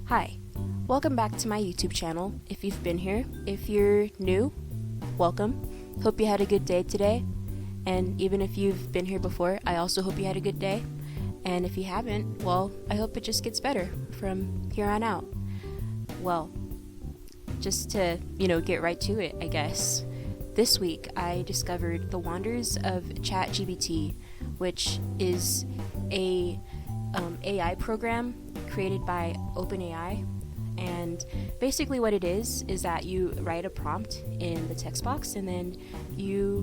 Hi, welcome back to my YouTube channel. If you've been here, if you're new, welcome. Hope you had a good day today. And even if you've been here before, I also hope you had a good day. And if you haven't, well, I hope it just gets better from here on out. Well, just to, get right to it, I guess. This week, I discovered the wonders of ChatGPT, which is a AI program created by OpenAI. And basically what it is that you write a prompt in the text box and then you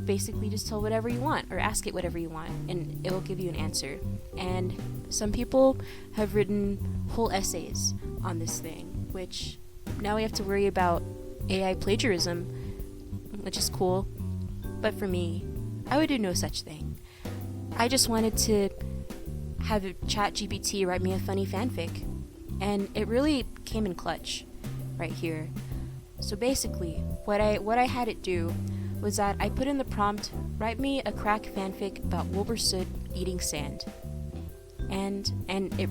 basically just tell whatever you want or ask it whatever you want and it will give you an answer. And some people have written whole essays on this thing, which now we have to worry about AI plagiarism, which is cool. But for me, I would do no such thing. I just wanted to have ChatGPT write me a funny fanfic, and it really came in clutch right here. So basically, what I had it do was that I put in the prompt, write me a crack fanfic about Wilbur Soot eating sand, and it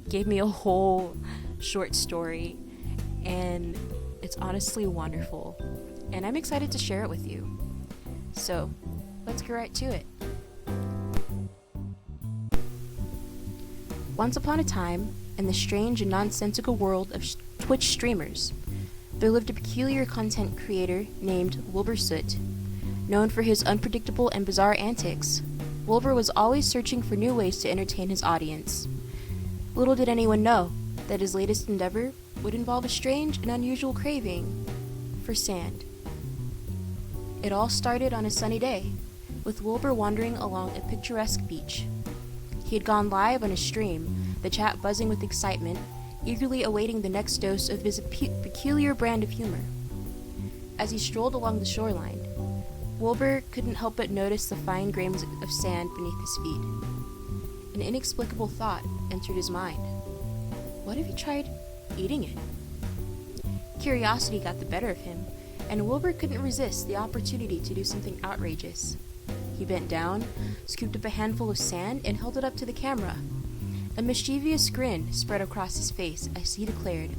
gave me a whole short story, and it's honestly wonderful, and I'm excited to share it with you. So let's get right to it. Once upon a time, in the strange and nonsensical world of Twitch streamers, there lived a peculiar content creator named Wilbur Soot. Known for his unpredictable and bizarre antics, Wilbur was always searching for new ways to entertain his audience. Little did anyone know that his latest endeavor would involve a strange and unusual craving for sand. It all started on a sunny day, with Wilbur wandering along a picturesque beach. He had gone live on his stream, the chat buzzing with excitement, eagerly awaiting the next dose of his peculiar brand of humor. As he strolled along the shoreline, Wilbur couldn't help but notice the fine grains of sand beneath his feet. An inexplicable thought entered his mind. What if he tried eating it? Curiosity got the better of him, and Wilbur couldn't resist the opportunity to do something outrageous. He bent down, scooped up a handful of sand, and held it up to the camera. A mischievous grin spread across his face as he declared,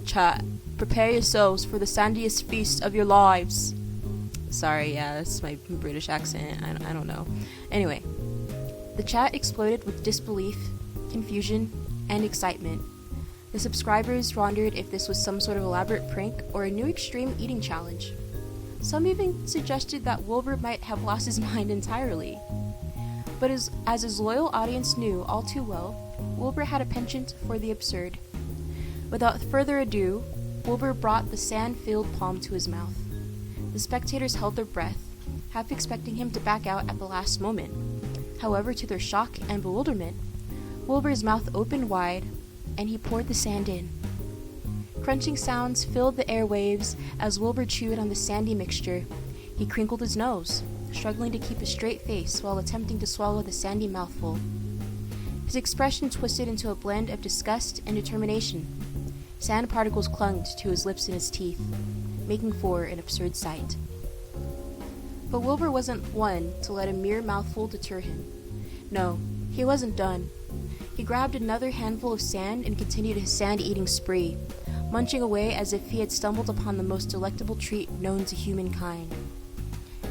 "Chat, prepare yourselves for the sandiest feast of your lives." Sorry, that's my British accent. I don't know. Anyway, the chat exploded with disbelief, confusion, and excitement. The subscribers wondered if this was some sort of elaborate prank or a new extreme eating challenge. Some even suggested that Wilbur might have lost his mind entirely. But as his loyal audience knew all too well, Wilbur had a penchant for the absurd. Without further ado, Wilbur brought the sand-filled palm to his mouth. The spectators held their breath, half expecting him to back out at the last moment. However, to their shock and bewilderment, Wilbur's mouth opened wide, and he poured the sand in. Crunching sounds filled the airwaves as Wilbur chewed on the sandy mixture. He crinkled his nose, struggling to keep a straight face while attempting to swallow the sandy mouthful. His expression twisted into a blend of disgust and determination. Sand particles clung to his lips and his teeth, making for an absurd sight. But Wilbur wasn't one to let a mere mouthful deter him. No, he wasn't done. He grabbed another handful of sand and continued his sand-eating spree, munching away as if he had stumbled upon the most delectable treat known to humankind.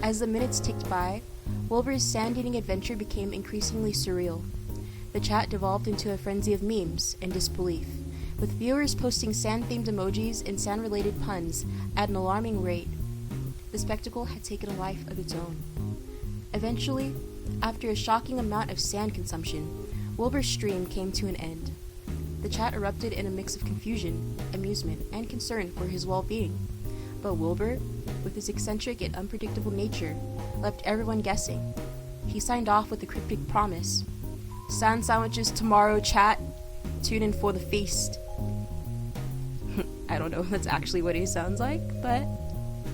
As the minutes ticked by, Wilbur's sand-eating adventure became increasingly surreal. The chat devolved into a frenzy of memes and disbelief, with viewers posting sand-themed emojis and sand-related puns at an alarming rate. The spectacle had taken a life of its own. Eventually, after a shocking amount of sand consumption, Wilbur's stream came to an end. The chat erupted in a mix of confusion, amusement, and concern for his well-being. But Wilbur, with his eccentric and unpredictable nature, left everyone guessing. He signed off with a cryptic promise. "Sand sandwiches tomorrow, chat. Tune in for the feast." I don't know if that's actually what he sounds like, but,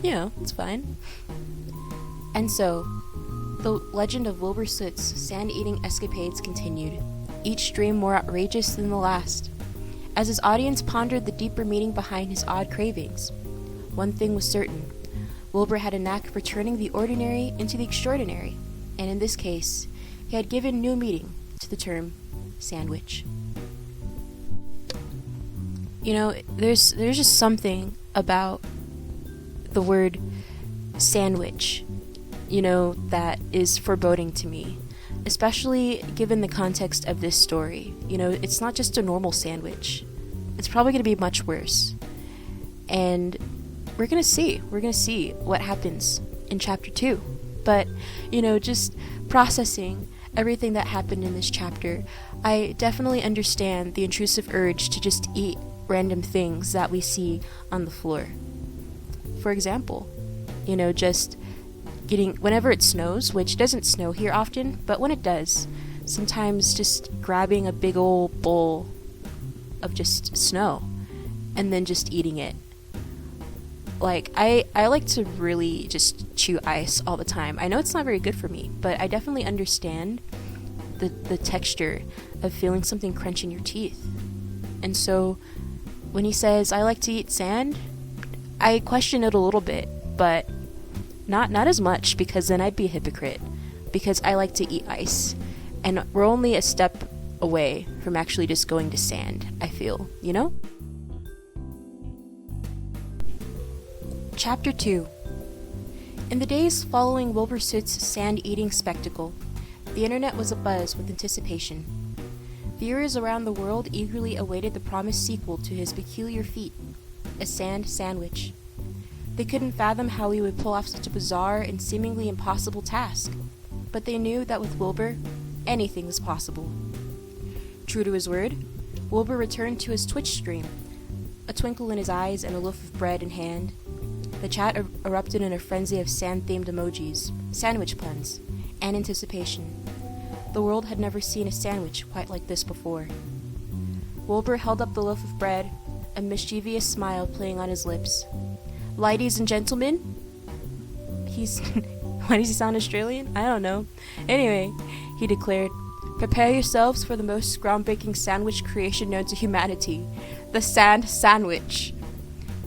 it's fine. And so, the legend of Wilbur Soot's sand-eating escapades continued, each stream more outrageous than the last. As his audience pondered the deeper meaning behind his odd cravings, one thing was certain. Wilbur had a knack for turning the ordinary into the extraordinary, and in this case, he had given new meaning to the term sandwich. There's just something about the word sandwich, that is foreboding to me, especially given the context of this story. It's not just a normal sandwich. It's probably going to be much worse. And we're going to see. We're going to see what happens in chapter 2. But, just processing everything that happened in this chapter, I definitely understand the intrusive urge to just eat random things that we see on the floor. For example, just whenever it snows, which doesn't snow here often, but when it does, sometimes just grabbing a big old bowl of just snow and then just eating it. Like, I like to really just chew ice all the time. I know it's not very good for me, but I definitely understand the texture of feeling something crunch in your teeth. And so when he says, I like to eat sand, I question it a little bit, but not as much, because then I'd be a hypocrite, because I like to eat ice. And we're only a step away from actually just going to sand, I feel, Chapter 2. In the days following Wilbur Soot's sand-eating spectacle, the internet was abuzz with anticipation. Viewers around the world eagerly awaited the promised sequel to his peculiar feat, a sand sandwich. They couldn't fathom how he would pull off such a bizarre and seemingly impossible task, but they knew that with Wilbur, anything was possible. True to his word, Wilbur returned to his Twitch stream, a twinkle in his eyes and a loaf of bread in hand. The chat erupted in a frenzy of sand-themed emojis, sandwich puns, and anticipation. The world had never seen a sandwich quite like this before. Wilbur held up the loaf of bread, a mischievous smile playing on his lips. Ladies and gentlemen? Why does he sound Australian? I don't know. Anyway, he declared, prepare yourselves for the most groundbreaking sandwich creation known to humanity, the sand sandwich.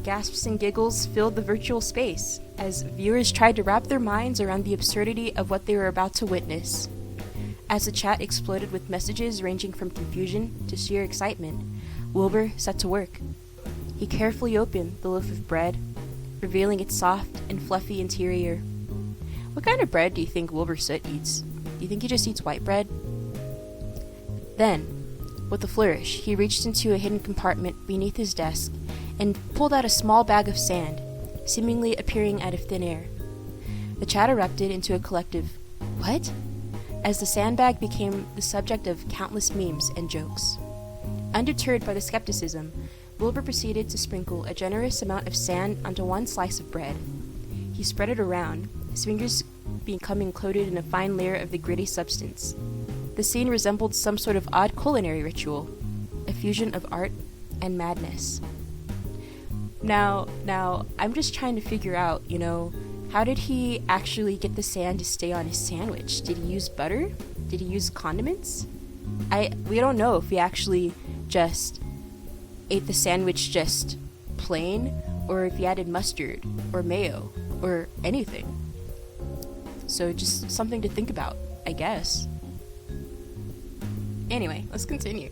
Gasps and giggles filled the virtual space as viewers tried to wrap their minds around the absurdity of what they were about to witness. As the chat exploded with messages ranging from confusion to sheer excitement, Wilbur set to work. He carefully opened the loaf of bread, revealing its soft and fluffy interior. What kind of bread do you think Wilbur Soot eats? Do you think he just eats white bread? Then, with a flourish, he reached into a hidden compartment beneath his desk and pulled out a small bag of sand, seemingly appearing out of thin air. The chat erupted into a collective, "What?" as the sandbag became the subject of countless memes and jokes. Undeterred by the skepticism, Wilbur proceeded to sprinkle a generous amount of sand onto one slice of bread. He spread it around, his fingers becoming coated in a fine layer of the gritty substance. The scene resembled some sort of odd culinary ritual, a fusion of art and madness. Now, I'm just trying to figure out, how did he actually get the sand to stay on his sandwich? Did he use butter? Did he use condiments? We don't know if he actually just ate the sandwich just plain, or if he added mustard, or mayo, or anything. So just something to think about, I guess. Anyway, let's continue.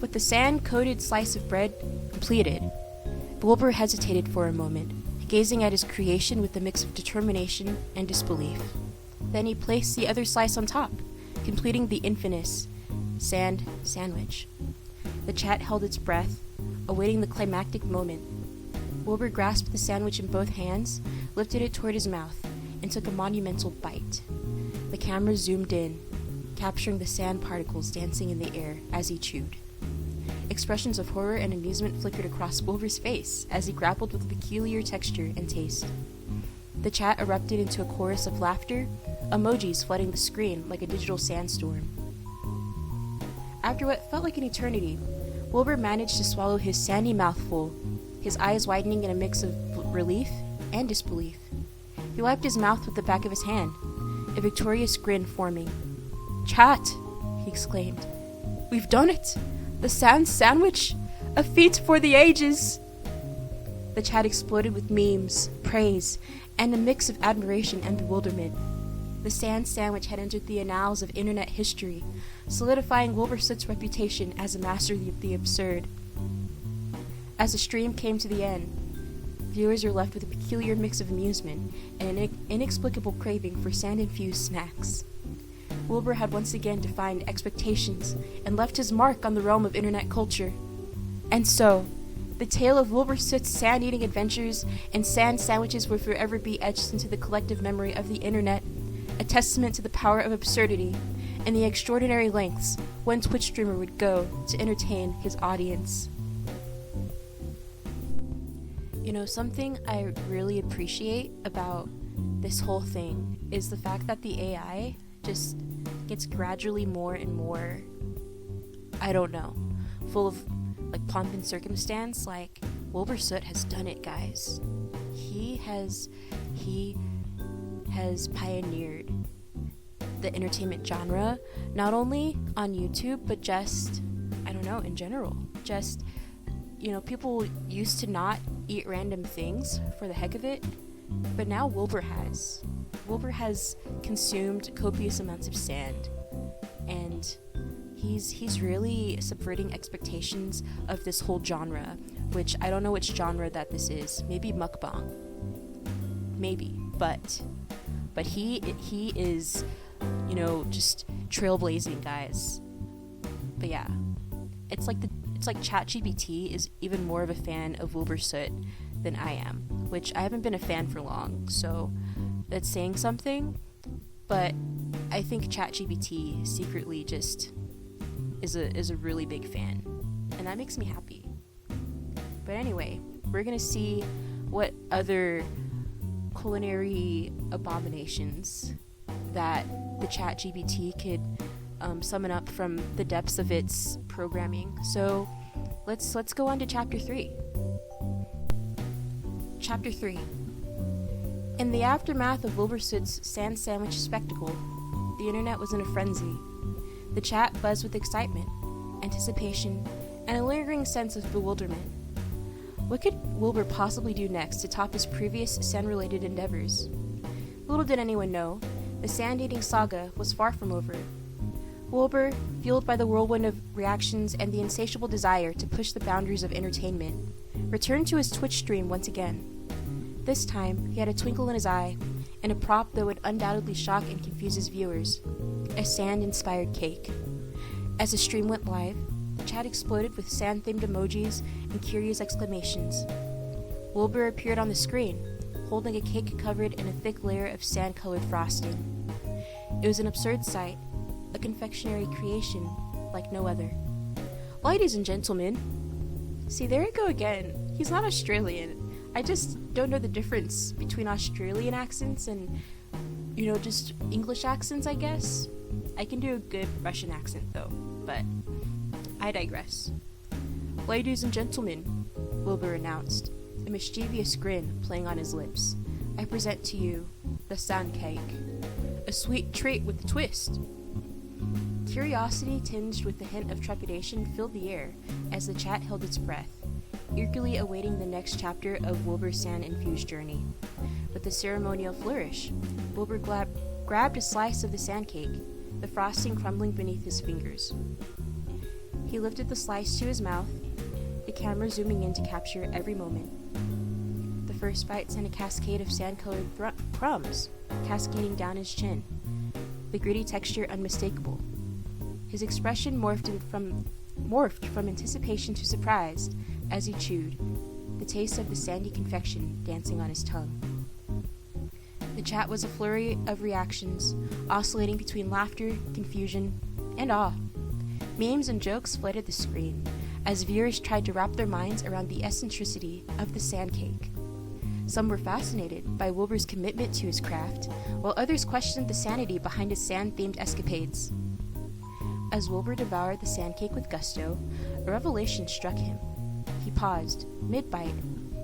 With the sand-coated slice of bread completed, Wilbur hesitated for a moment, gazing at his creation with a mix of determination and disbelief. Then he placed the other slice on top, completing the infamous sand sandwich. The chat held its breath, awaiting the climactic moment. Wilbur grasped the sandwich in both hands, lifted it toward his mouth, and took a monumental bite. The camera zoomed in, capturing the sand particles dancing in the air as he chewed. Expressions of horror and amusement flickered across Wilbur's face as he grappled with the peculiar texture and taste. The chat erupted into a chorus of laughter, emojis flooding the screen like a digital sandstorm. After what felt like an eternity, Wilbur managed to swallow his sandy mouthful, his eyes widening in a mix of relief and disbelief. He wiped his mouth with the back of his hand, a victorious grin forming. "Chat!" he exclaimed. "We've done it! The sand sandwich! A feat for the ages!" The chat exploded with memes, praise, and a mix of admiration and bewilderment. The sand sandwich had entered the annals of internet history, solidifying Wilbur Soot's reputation as a master of the absurd. As the stream came to the end, viewers were left with a peculiar mix of amusement and an inexplicable craving for sand-infused snacks. Wilbur had once again defied expectations and left his mark on the realm of internet culture. And so, the tale of Wilbur Soot's sand-eating adventures and sand sandwiches will forever be etched into the collective memory of the internet, a testament to the power of absurdity and the extraordinary lengths one Twitch streamer would go to entertain his audience. You know, something I really appreciate about this whole thing is the fact that the AI just gets gradually more and more, I don't know, full of like pomp and circumstance. Like, Wilbur Soot has done it, guys. He has pioneered the entertainment genre, not only on YouTube, but just, I don't know, in general. Just, you know, people used to not eat random things for the heck of it, but now Wilbur has. Wilbur has consumed copious amounts of sand, and he's really subverting expectations of this whole genre, which I don't know which genre that this is. Maybe mukbang. Maybe, but he is, you know, just trailblazing, guys. But yeah, it's like ChatGPT is even more of a fan of Wilbur Soot than I am, which I haven't been a fan for long, so that's saying something. But I think ChatGPT secretly just is a really big fan, and that makes me happy. But anyway, we're gonna see what other culinary abominations that the ChatGPT could summon up from the depths of its programming. So let's go on to Chapter 3. Chapter 3. In the aftermath of Wilbur Soot's sand sandwich spectacle, the internet was in a frenzy. The chat buzzed with excitement, anticipation, and a lingering sense of bewilderment. What could Wilbur possibly do next to top his previous sand-related endeavors? Little did anyone know, the sand-eating saga was far from over. Wilbur, fueled by the whirlwind of reactions and the insatiable desire to push the boundaries of entertainment, returned to his Twitch stream once again. This time, he had a twinkle in his eye, and a prop that would undoubtedly shock and confuse his viewers: a sand-inspired cake. As the stream went live, the chat exploded with sand-themed emojis and curious exclamations. Wilbur appeared on the screen, holding a cake covered in a thick layer of sand-colored frosting. It was an absurd sight, a confectionery creation like no other. Ladies and gentlemen, see, there you go again. He's not Australian. I just don't know the difference between Australian accents and, you know, just English accents, I guess. I can do a good Russian accent, though, but I digress. Ladies and gentlemen, Wilbur announced, a mischievous grin playing on his lips, I present to you the sand cake, a sweet treat with a twist. Curiosity tinged with a hint of trepidation filled the air as the chat held its breath, eagerly awaiting the next chapter of Wilbur's sand-infused journey. With a ceremonial flourish, Wilbur grabbed a slice of the sand cake, the frosting crumbling beneath his fingers. He lifted the slice to his mouth, the camera zooming in to capture every moment. The first bite sent a cascade of sand-colored crumbs cascading down his chin, the gritty texture unmistakable. His expression morphed from anticipation to surprise as he chewed, the taste of the sandy confection dancing on his tongue. The chat was a flurry of reactions, oscillating between laughter, confusion, and awe. Memes and jokes flooded the screen, as viewers tried to wrap their minds around the eccentricity of the sand cake. Some were fascinated by Wilbur's commitment to his craft, while others questioned the sanity behind his sand-themed escapades. As Wilbur devoured the sand cake with gusto, a revelation struck him. He paused, mid-bite,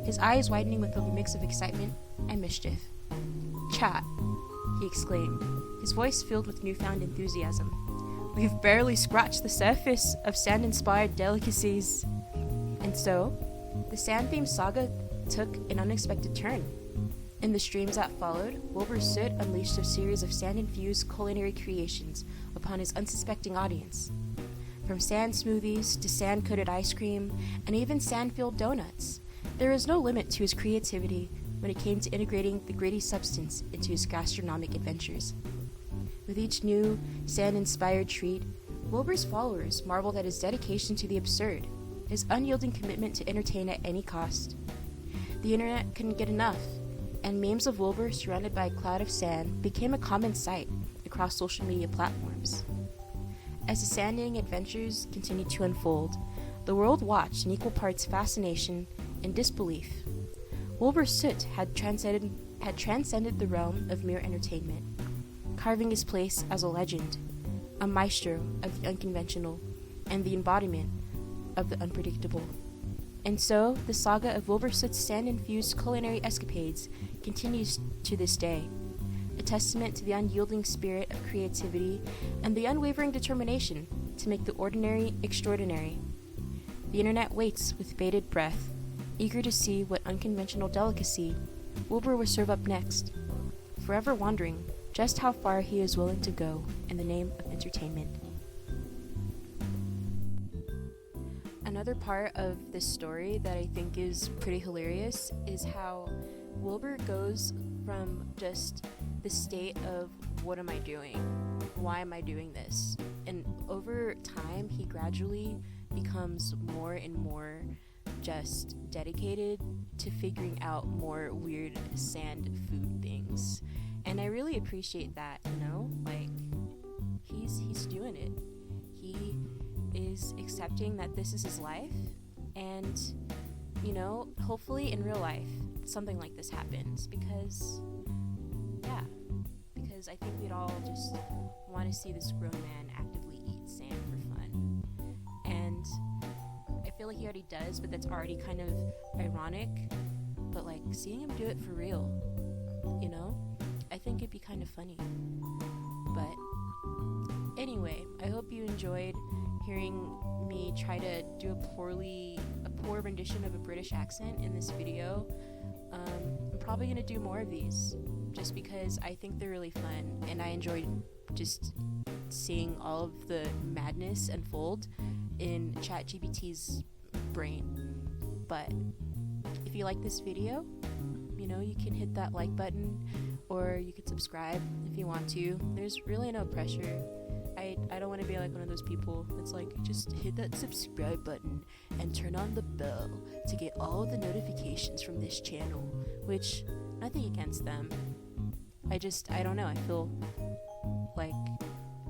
his eyes widening with a mix of excitement and mischief. "Chat," he exclaimed, his voice filled with newfound enthusiasm. "We've barely scratched the surface of sand-inspired delicacies." And so, the sand-themed saga took an unexpected turn. In the streams that followed, Wilbur Soot unleashed a series of sand-infused culinary creations upon his unsuspecting audience. From sand smoothies to sand-coated ice cream and even sand-filled donuts, there was no limit to his creativity when it came to integrating the gritty substance into his gastronomic adventures. With each new sand-inspired treat, Wilbur's followers marveled at his dedication to the absurd, his unyielding commitment to entertain at any cost. The internet couldn't get enough, and memes of Wilbur surrounded by a cloud of sand became a common sight across social media platforms. As his sand-eating adventures continued to unfold, the world watched in equal parts fascination and disbelief. Wilbur Soot had transcended the realm of mere entertainment, carving his place as a legend, a maestro of the unconventional, and the embodiment of the unpredictable. And so, the saga of Wilbur Soot's sand-infused culinary escapades continues to this day, a testament to the unyielding spirit of creativity and the unwavering determination to make the ordinary extraordinary. The internet waits with bated breath, eager to see what unconventional delicacy Wilbur will serve up next, forever wondering just how far he is willing to go in the name of entertainment. Another part of this story that I think is pretty hilarious is how Wilbur goes from just the state of what am I doing? Why am I doing this? And over time, he gradually becomes more and more just dedicated to figuring out more weird sand food things. And I really appreciate that, like he's doing it. He is accepting that this is his life, and hopefully in real life something like this happens, because I think we'd all just want to see this grown man actively eat sand for fun. And I feel like he already does, but that's already kind of ironic. But like seeing him do it for real, I think it'd be kind of funny. But anyway, I hope you enjoyed hearing me try to do a poor rendition of a British accent in this video. I'm probably gonna do more of these, just because I think they're really fun, and I enjoyed just seeing all of the madness unfold in ChatGPT's brain. But if you like this video, you can hit that like button, or you could subscribe if you want to. There's really no pressure. I don't want to be like one of those people that's like, just hit that subscribe button and turn on the bell to get all the notifications from this channel, which, nothing against them. I don't know. I feel like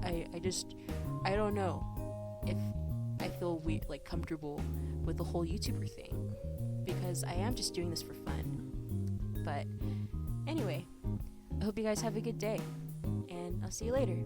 I don't know if I feel like comfortable with the whole YouTuber thing, because I am just doing this for fun. But anyway, I hope you guys have a good day, and I'll see you later.